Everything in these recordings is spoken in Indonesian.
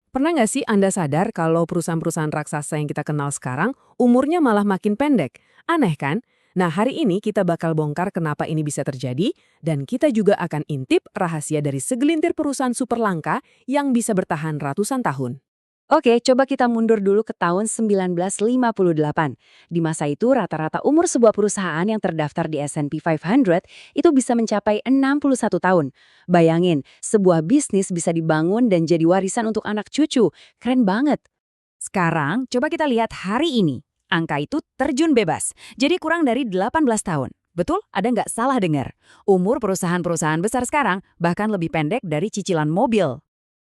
Pernah nggak sih Anda sadar kalau perusahaan-perusahaan raksasa yang kita kenal sekarang umurnya malah makin pendek? Aneh kan? Nah, hari ini kita bakal bongkar kenapa ini bisa terjadi dan kita juga akan intip rahasia dari segelintir perusahaan super langka yang bisa bertahan ratusan tahun. Oke, coba kita mundur dulu ke tahun 1958. Di masa itu, rata-rata umur sebuah perusahaan yang terdaftar di S&P 500 itu bisa mencapai 61 tahun. Bayangin, sebuah bisnis bisa dibangun dan jadi warisan untuk anak cucu. Keren banget. Sekarang, coba kita lihat hari ini. Angka itu terjun bebas, jadi kurang dari 18 tahun. Betul? Ada nggak salah dengar? Umur perusahaan-perusahaan besar sekarang bahkan lebih pendek dari cicilan mobil.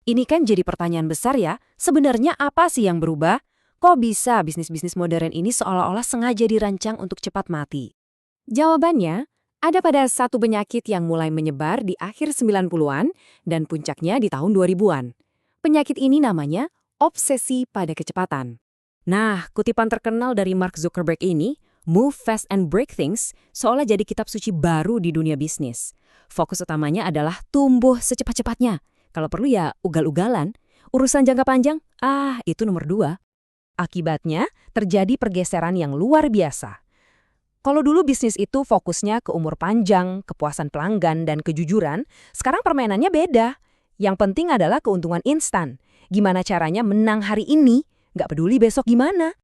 Ini kan jadi pertanyaan besar ya, sebenarnya apa sih yang berubah? Kok bisa bisnis-bisnis modern ini seolah-olah sengaja dirancang untuk cepat mati? Jawabannya, ada pada satu penyakit yang mulai menyebar di akhir 90-an dan puncaknya di tahun 2000-an. Penyakit ini namanya obsesi pada kecepatan. Nah, kutipan terkenal dari Mark Zuckerberg ini, Move Fast and Break Things, seolah jadi kitab suci baru di dunia bisnis. Fokus utamanya adalah tumbuh secepat-cepatnya. Kalau perlu ya ugal-ugalan. Urusan jangka panjang, itu nomor 2. Akibatnya, terjadi pergeseran yang luar biasa. Kalau dulu bisnis itu fokusnya ke umur panjang, kepuasan pelanggan, dan kejujuran, sekarang permainannya beda. Yang penting adalah keuntungan instan. Gimana caranya menang hari ini, nggak peduli besok gimana.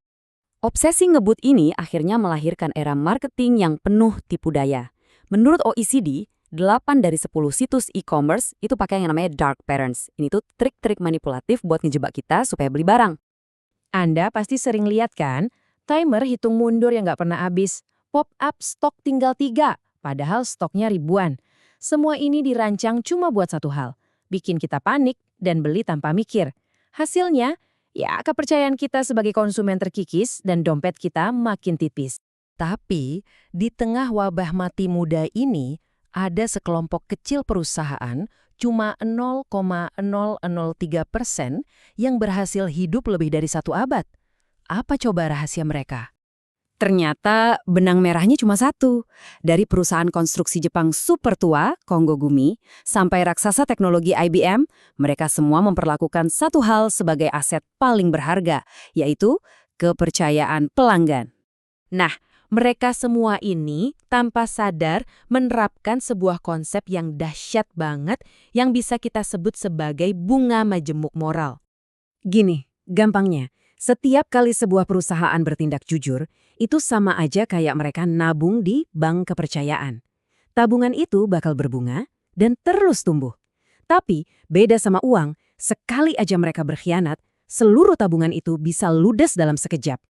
Obsesi ngebut ini akhirnya melahirkan era marketing yang penuh tipu daya. Menurut OECD, 8 dari 10 situs e-commerce itu pakai yang namanya dark patterns. Ini tuh trik-trik manipulatif buat ngejebak kita supaya beli barang. Anda pasti sering lihat kan, timer hitung mundur yang nggak pernah habis. Pop-up stok tinggal 3, padahal stoknya ribuan. Semua ini dirancang cuma buat satu hal, bikin kita panik dan beli tanpa mikir. Hasilnya, ya kepercayaan kita sebagai konsumen terkikis dan dompet kita makin tipis. Tapi, di tengah wabah mati muda ini, ada sekelompok kecil perusahaan, cuma 0,003% yang berhasil hidup lebih dari 1 abad. Apa coba rahasia mereka? Ternyata benang merahnya cuma satu. Dari perusahaan konstruksi Jepang super tua, Konggo Gumi, sampai raksasa teknologi IBM, mereka semua memperlakukan satu hal sebagai aset paling berharga, yaitu kepercayaan pelanggan. Nah, mereka semua ini tanpa sadar menerapkan sebuah konsep yang dahsyat banget yang bisa kita sebut sebagai bunga majemuk moral. Gini, gampangnya, setiap kali sebuah perusahaan bertindak jujur, itu sama aja kayak mereka nabung di bank kepercayaan. Tabungan itu bakal berbunga dan terus tumbuh. Tapi beda sama uang, sekali aja mereka berkhianat, seluruh tabungan itu bisa ludes dalam sekejap.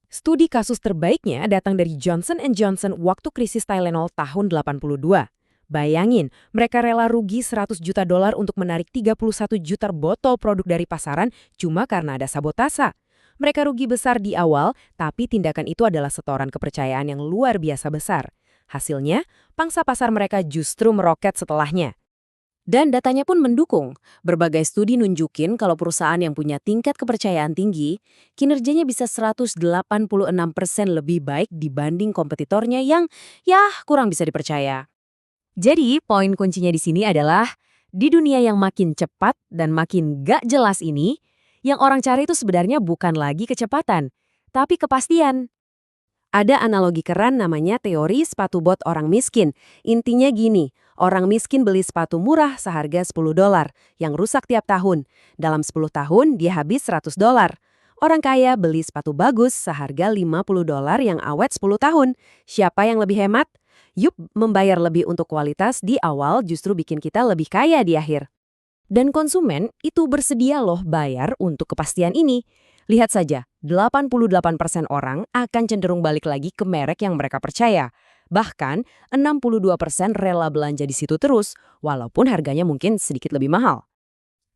Studi kasus terbaiknya datang dari Johnson & Johnson waktu krisis Tylenol tahun 82. Bayangin, mereka rela rugi $100 juta untuk menarik 31 juta botol produk dari pasaran cuma karena ada sabotase. Mereka rugi besar di awal, tapi tindakan itu adalah setoran kepercayaan yang luar biasa besar. Hasilnya, pangsa pasar mereka justru meroket setelahnya. Dan datanya pun mendukung. Berbagai studi nunjukin kalau perusahaan yang punya tingkat kepercayaan tinggi, kinerjanya bisa 186% lebih baik dibanding kompetitornya yang, kurang bisa dipercaya. Jadi, poin kuncinya di sini adalah, di dunia yang makin cepat dan makin gak jelas ini, yang orang cari itu sebenarnya bukan lagi kecepatan, tapi kepastian. Ada analogi keren namanya teori sepatu bot orang miskin. Intinya gini, orang miskin beli sepatu murah seharga $10 yang rusak tiap tahun. Dalam 10 tahun dia habis $100. Orang kaya beli sepatu bagus seharga $50 yang awet 10 tahun. Siapa yang lebih hemat? Yup, membayar lebih untuk kualitas di awal justru bikin kita lebih kaya di akhir. Dan konsumen itu bersedia loh bayar untuk kepastian ini. Lihat saja, 88% orang akan cenderung balik lagi ke merek yang mereka percaya. Bahkan, 62% rela belanja di situ terus, walaupun harganya mungkin sedikit lebih mahal.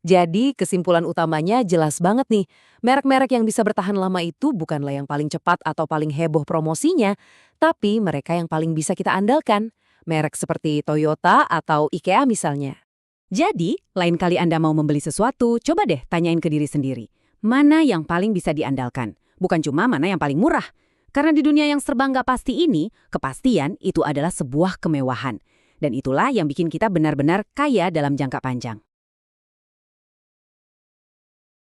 Jadi, kesimpulan utamanya jelas banget nih. Merek-merek yang bisa bertahan lama itu bukanlah yang paling cepat atau paling heboh promosinya, tapi mereka yang paling bisa kita andalkan. Merek seperti Toyota atau IKEA misalnya. Jadi, lain kali Anda mau membeli sesuatu, coba deh tanyain ke diri sendiri. Mana yang paling bisa diandalkan? Bukan cuma mana yang paling murah. Karena di dunia yang serba nggak pasti ini, kepastian itu adalah sebuah kemewahan. Dan itulah yang bikin kita benar-benar kaya dalam jangka panjang.